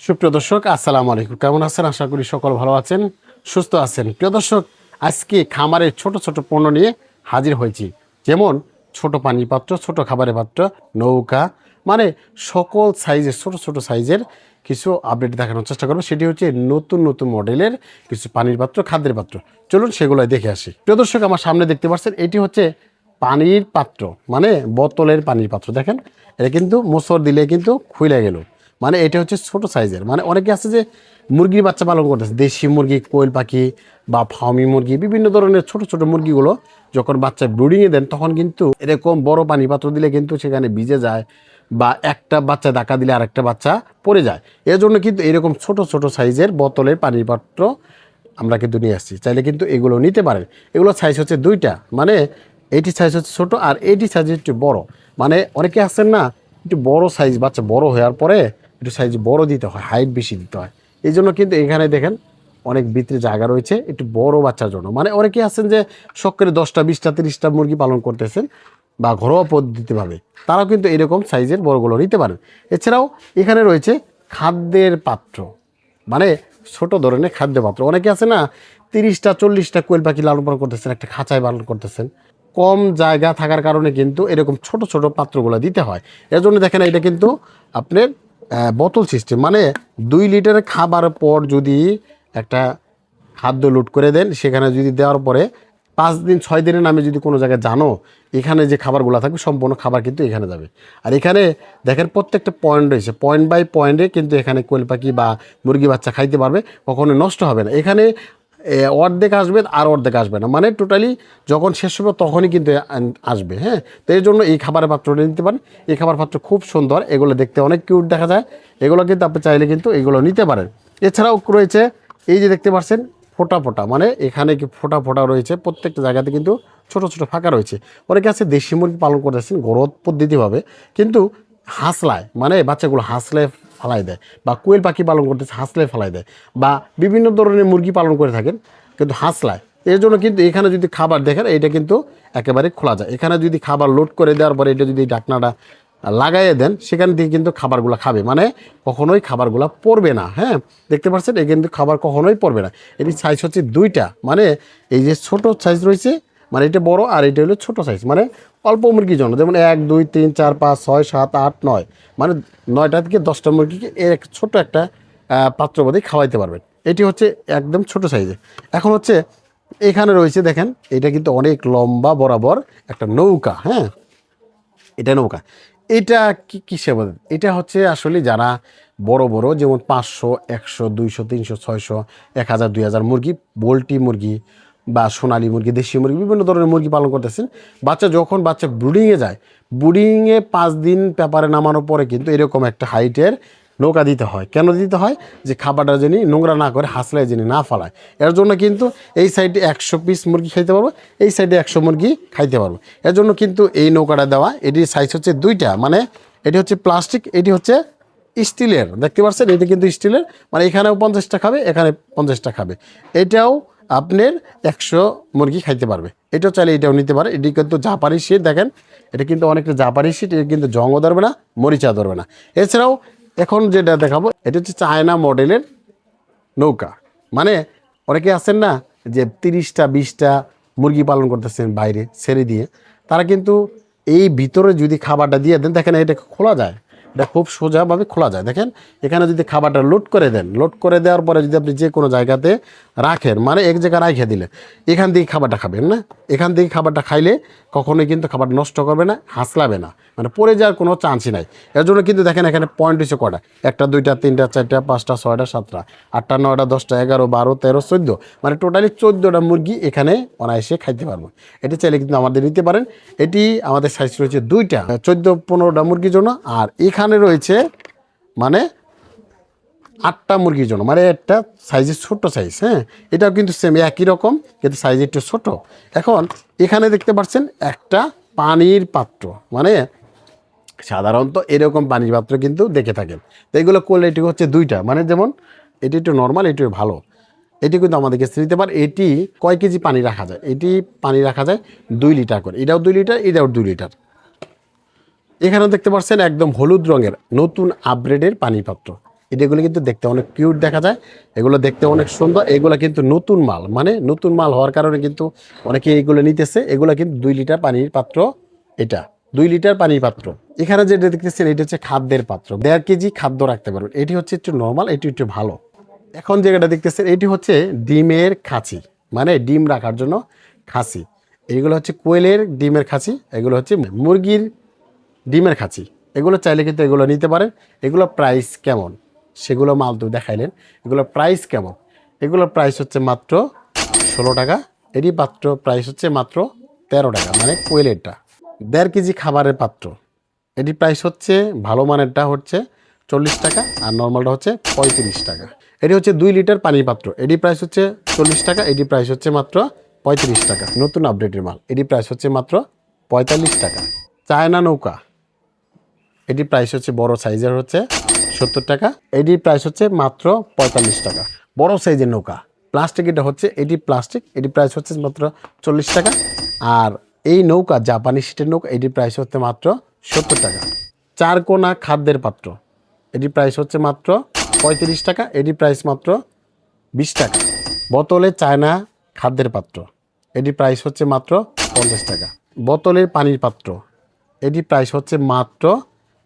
সুপ্রিয় দর্শক, আসসালামু আলাইকুম। কেমন আছেন? আশা করি সকল ভালো আছেন, সুস্থ আছেন। প্রিয় দর্শক, আজকে খামারের ছোট ছোট পণ্য নিয়ে হাজির হয়েছি। যেমন ছোট পানির পাত্র, ছোট খাবারের পাত্র, নৌকা, মানে সকল সাইজের ছোট ছোট সাইজের কিছু আপডেট দেখানোর চেষ্টা করবো। সেটি হচ্ছে নতুন নতুন মডেলের কিছু পানির পাত্র, খাদ্যের পাত্র। চলুন সেগুলো দেখে আসি। প্রিয় দর্শক, আমার সামনে দেখতে পাচ্ছেন এটি হচ্ছে পানির পাত্র, মানে বোতলের পানির পাত্র। দেখেন, এটা কিন্তু মোচড় দিলে কিন্তু খুলে গেল। মানে এটা হচ্ছে ছোট সাইজের। মানে অনেকে আছে যে মুরগির বাচ্চা পালন করতেছে, দেশি মুরগি, কোয়েল পাখি বা ফার্মি মুরগি, বিভিন্ন ধরনের ছোট ছোট মুরগিগুলো যখন বাচ্চা ব্রুডিংয়ে দেন, তখন কিন্তু এরকম বড় পানি পাত্র দিলে কিন্তু সেখানে ভিজে যায়, বা একটা বাচ্চা ধাক্কা দিলে আরেকটা বাচ্চা পড়ে যায়। এর জন্য কিন্তু এরকম ছোট ছোট সাইজের বোতলের পানির পাত্র আমরা কিন্তু নিয়ে আসছি। চাইলে কিন্তু এগুলো নিতে পারেন। এগুলো সাইজ হচ্ছে দুইটা, মানে এইটি সাইজ হচ্ছে ছোট আর এইটি সাইজ একটু বড়। মানে অনেকে আছেন না, একটু বড় সাইজ, বাচ্চা বড় হওয়ার পরে একটু সাইজ বড় দিতে হয়, হাইট বেশি দিতে হয়। এই জন্য কিন্তু এখানে দেখেন অনেক ভিতরে জায়গা রয়েছে একটু বড় বাচ্চার জন্য। মানে অনেকে আছেন যে শখ করে 10টা 20টা 30টা মুরগি পালন করতেছেন, বা ঘরোয়া পদ্ধতিভাবে, তারাও কিন্তু এরকম সাইজের বড়গুলো নিতে পারেন। এছাড়াও এখানে রয়েছে খাদ্যের পাত্র, মানে ছোট ধরনের খাদ্য পাত্র। অনেকে আছে না 30টা 40টা কোয়েল পাখি লালন পালন করতেছেন, একটা খাঁচায় পালন করতেছেন। কম জায়গা থাকার কারণে কিন্তু এরকম ছোট ছোট পাত্রগুলো দিতে হয়। এর জন্য দেখেন এটা কিন্তু আপনার বোতল সিস্টেম, মানে 2 লিটারের খাবার পর যদি একটা খাদ্য লোড করে দেন, সেখানে যদি দেওয়ার পরে 5 দিন 6 দিনের নামে যদি কোনো জায়গায় জানো, এখানে যে খাবারগুলো থাকবে সম্পূর্ণ খাবার কিন্তু এখানে যাবে। আর এখানে দেখেন প্রত্যেকটা পয়েন্ট রয়েছে, পয়েন্ট বাই পয়েন্টে কিন্তু এখানে কোয়েল পাখি বা মুরগি বাচ্চা খাইতে পারবে, কখনো নষ্ট হবে না। এখানে অর্ধেক আসবে আর অর্ধেক আসবে না, মানে টোটালি যখন শেষ হবে তখনই কিন্তু আসবে। হ্যাঁ, তো এই জন্য এই খাবারের পাত্রটা নিতে পারেন। এই খাবার পাত্র খুব সুন্দর, এগুলো দেখতে অনেক কিউট দেখা যায়। এগুলো কিন্তু আপনি চাইলে কিন্তু এগুলো নিতে পারেন। এছাড়াও রয়েছে এই যে দেখতে পাচ্ছেন ফোটা ফোটা, মানে এখানে কি ফোটা ফোটা রয়েছে, প্রত্যেকটা জায়গাতে কিন্তু ছোট ছোট ফাঁকা রয়েছে। অনেকে আছে দেশি মুরগি পালন করতেছেন ঘরোয়া পদ্ধতিভাবে, কিন্তু হাঁসলায়, মানে বাচ্চাগুলো হাঁসলে ফালাই দেয়, বা কোয়েল পাখি পালন করতেছে হাঁসলে ফালাই দেয়, বা বিভিন্ন ধরনের মুরগি পালন করে থাকেন কিন্তু হাঁসলায়। এর জন্য কিন্তু এখানে যদি খাবার দেখেন, এটা কিন্তু একেবারে খোলা যায়। এখানে যদি খাবার লোড করে দেওয়ার পরে এটা যদি ঢাকনাটা লাগাইয়ে দেন, সেখান থেকে কিন্তু খাবারগুলো খাবে, মানে কখনোই খাবারগুলো পড়বে না। হ্যাঁ, দেখতে পাচ্ছেন এই কিন্তু খাবার কখনোই পড়বে না। এটি সাইজ হচ্ছে দুইটা, মানে এই যে ছোট সাইজ রয়েছে, মানে এটা বড় আর এটা হলো ছোট সাইজ, মানে অল্প মুরগির জন্য। যেমন 1 2 3 4 5 6 7 8 9, মানে 9টা থেকে 10টা মুরগিকে এর ছোট একটা পাত্র মধ্যে খাওয়াইতে পারবেন। এটি হচ্ছে একদম ছোট সাইজে। এখন হচ্ছে এখানে রয়েছে দেখেন, এটা কিন্তু অনেক লম্বা বরাবর একটা নৌকা। হ্যাঁ, এটা নৌকা। এটা কিসে বলেন? এটা হচ্ছে আসলে যারা বড় বড়, যেমন 500 100 200 300 600 1000 2000 মুরগি, পোলট্রি মুরগি বা সোনালী মুরগি, দেশি মুরগি, বিভিন্ন ধরনের মুরগি পালন করতেছেন। বাচ্চা ব্রুডিংয়ে যায়, ব্রুডিংয়ে 5 দিন পেপারে নামানোর পরে কিন্তু এরকম একটা হাইটের নৌকা দিতে হয়। কেন দিতে হয়? যে খাবারটা যিনি নোংরা না করে, হাসলায় যিনি না ফালায়। এর জন্য কিন্তু এই সাইডে 100 পিস মুরগি খাইতে পারবো, এই সাইডে 100 মুরগি খাইতে পারবো। এর জন্য কিন্তু এই নৌকাটা দেওয়া। এটির সাইজ হচ্ছে দুইটা, মানে এটি হচ্ছে প্লাস্টিক, এটি হচ্ছে স্টিলের। দেখতে পাচ্ছেন এটা কিন্তু স্টিলের, মানে এখানেও 50টা খাবে, এখানে 50টা খাবে। এটাও আপনার 100 মুরগি খাইতে পারবে। এটাও চাইলে এটাও নিতে পারে। এটি কিন্তু জাপানি শীট, দেখেন এটা কিন্তু অনেকটা জাপানি শীট, এটা কিন্তু জংও ধরবে না, মরিচা ধরবে না। এছাড়াও এখন যেটা দেখাবো, এটা হচ্ছে চায়না মডেলের নৌকা। মানে অনেকে আছেন না যে 30টা 20টা মুরগি পালন করতেছেন বাইরে ছেড়ে দিয়ে, তারা কিন্তু এই ভিতরে যদি খাবারটা দিয়ে দেন, দেখেন এটা খোলা যায়, এটা খুব সোজাভাবে খোলা যায়। দেখেন এখানে যদি খাবারটা লোড করে দেন, লোড করে দেওয়ার পরে যদি আপনি যে কোনো জায়গাতে রাখেন, মানে এক জায়গায় রাখে দিলে এখান থেকে খাবারটা খাবেন না, এখান থেকে খাবারটা খাইলে কখনোই কিন্তু খাবার নষ্ট করবে না, হাসলাবে না, মানে পড়ে যাওয়ার কোনো চান্সই নাই। এর জন্য কিন্তু দেখেন এখানে পয়েন্ট হচ্ছে কটা, 1টা 2টা 3টা 4টা 5টা 6টা 7টা 8টা 9টা 10টা 11 12 13 14, মানে টোটালি 14টা মুরগি এখানে অনায়াসে খাইতে পারবো। এটি চাইলে কিন্তু আমাদের নিতে পারেন। এটি আমাদের সাইজ রয়েছে দুইটা, 14-15টা মুরগির জন্য। আর এখানে রয়েছে মানে 8টা মুরগির জন্য, মানে একটা সাইজের ছোট সাইজ। হ্যাঁ, এটাও কিন্তু সেম একই রকম, কিন্তু সাইজ একটু ছোট। এখন এখানে দেখতে পাচ্ছেন একটা পানির পাত্র, মানে সাধারণত এরকম পানির পাত্র কিন্তু দেখে থাকেন। তো এগুলো কোয়ালিটি হচ্ছে দুইটা, মানে যেমন এটি একটু নর্মাল, এটি ভালো। এটি কিন্তু আমাদের কাছে নিতে পারে। এটি কয় কেজি পানি রাখা যায়? এটি পানি রাখা যায় 2 লিটার করে, এটাও 2 লিটার, এটাও 2 লিটার। এখানে দেখতে পাচ্ছেন একদম হলুদ রঙের নতুন আপগ্রেডের পানি পাত্র। এগুলো কিন্তু দেখতে অনেক কিউট দেখা যায়, এগুলো দেখতে অনেক সুন্দর। এগুলো কিন্তু নতুন মাল, মানে নতুন মাল হওয়ার কারণে কিন্তু অনেকে এইগুলো নিতেছে। এগুলো কিন্তু 2 লিটার পানির পাত্র, এটা 2 লিটার পানির পাত্র। এখানে যেটা দেখতেছেন এটা হচ্ছে খাদ্যের পাত্র, 1.5 কেজি খাদ্য রাখতে পারবেন। এটি হচ্ছে একটু নর্মাল, এটি একটু ভালো। এখন যেটা দেখতেছেন এটি হচ্ছে ডিমের খাঁচি, মানে ডিম রাখার জন্য খাঁচি। এইগুলো হচ্ছে কোয়েলের ডিমের খাঁচি, এগুলো হচ্ছে মুরগির ডিমের খাঁচি। এগুলো চাইলে কিন্তু এগুলো নিতে পারেন। এগুলো প্রাইস কেমন সেগুলো মাল তো দেখাইলেন, এগুলো প্রাইস কেমন? এগুলোর প্রাইস হচ্ছে মাত্র 16 টাকা। এটি পাত্র প্রাইস হচ্ছে মাত্র 13 টাকা, মানে কোয়েলেরটা। 1.5 কেজি খাবারের পাত্র, এটি প্রাইস হচ্ছে ভালো মানেরটা হচ্ছে 40 টাকা, আর নর্মালটা হচ্ছে 35 টাকা। এটি হচ্ছে 2 লিটার পানির পাত্র, এটি প্রাইস হচ্ছে 40 টাকা, এটি প্রাইস হচ্ছে মাত্র 35 টাকা। নতুন আপডেটের মাল, এটি প্রাইস হচ্ছে মাত্র 45 টাকা। চায়না নৌকা, এটি প্রাইস হচ্ছে বড় সাইজের হচ্ছে 70 টাকা, এটি প্রাইস হচ্ছে মাত্র 45 টাকা। বড় সাইজের নৌকা প্লাস্টিক, এটা হচ্ছে এটি প্লাস্টিক, এটি প্রাইস হচ্ছে মাত্র 40 টাকা। আর এই নৌকা জাপানি সিটের নৌকা, এটি প্রাইস হচ্ছে মাত্র 70 টাকা। 4 কোনা খাদ্যের পাত্র, এটি প্রাইস হচ্ছে মাত্র 35 টাকা, এটি প্রাইস মাত্র 20 টাকা। বোতলে চায়না খাদ্যের পাত্র, এটি প্রাইস হচ্ছে মাত্র 50 টাকা। বোতলের পানির পাত্র, এটি প্রাইস হচ্ছে মাত্র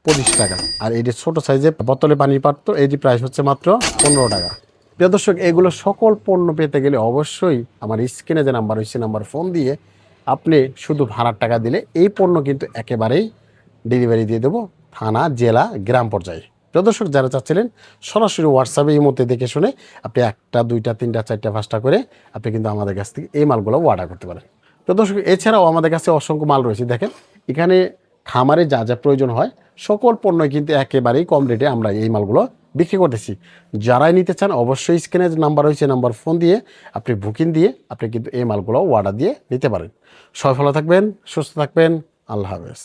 25 টাকা। আর এটি ছোট সাইজের বোতলে পানির পাত্র, এটি প্রাইস হচ্ছে মাত্র 15 টাকা। প্রিয় দর্শক, এগুলো সকল পণ্য পেতে গেলে অবশ্যই আমার স্ক্রিনে যে নাম্বার হচ্ছে নাম্বার ফোন দিয়ে আপনি শুধু ভাড়ার টাকা দিলে এই পণ্য কিন্তু একেবারেই ডেলিভারি দিয়ে দেবো থানা, জেলা, গ্রাম পর্যায়ে। প্রিয় দর্শক, যারা চাচ্ছিলেন সরাসরি হোয়াটসঅ্যাপে এই মধ্যে দেখে শুনে আপনি 1টা 2টা 3টা 4টা 5টা করে আপনি কিন্তু আমাদের কাছ থেকে এই মালগুলো অর্ডার করতে পারেন। তো দর্শক, এছাড়াও আমাদের কাছে অসংখ্য মাল রয়েছে। দেখেন এখানে খামারে যা যা প্রয়োজন হয় সকল পণ্যই কিন্তু একেবারেই কম রেটে আমরা এই মালগুলো বিক্রি করতেছি। যারাই নিতে চান অবশ্যই স্ক্রিনে যে নাম্বার হয়েছে নাম্বার ফোন দিয়ে আপনি বুকিং দিয়ে আপনি কিন্তু এই মালগুলো অর্ডার দিয়ে নিতে পারেন। সবাই ভালো থাকবেন, সুস্থ থাকবেন, আল্লাহ হাফেজ।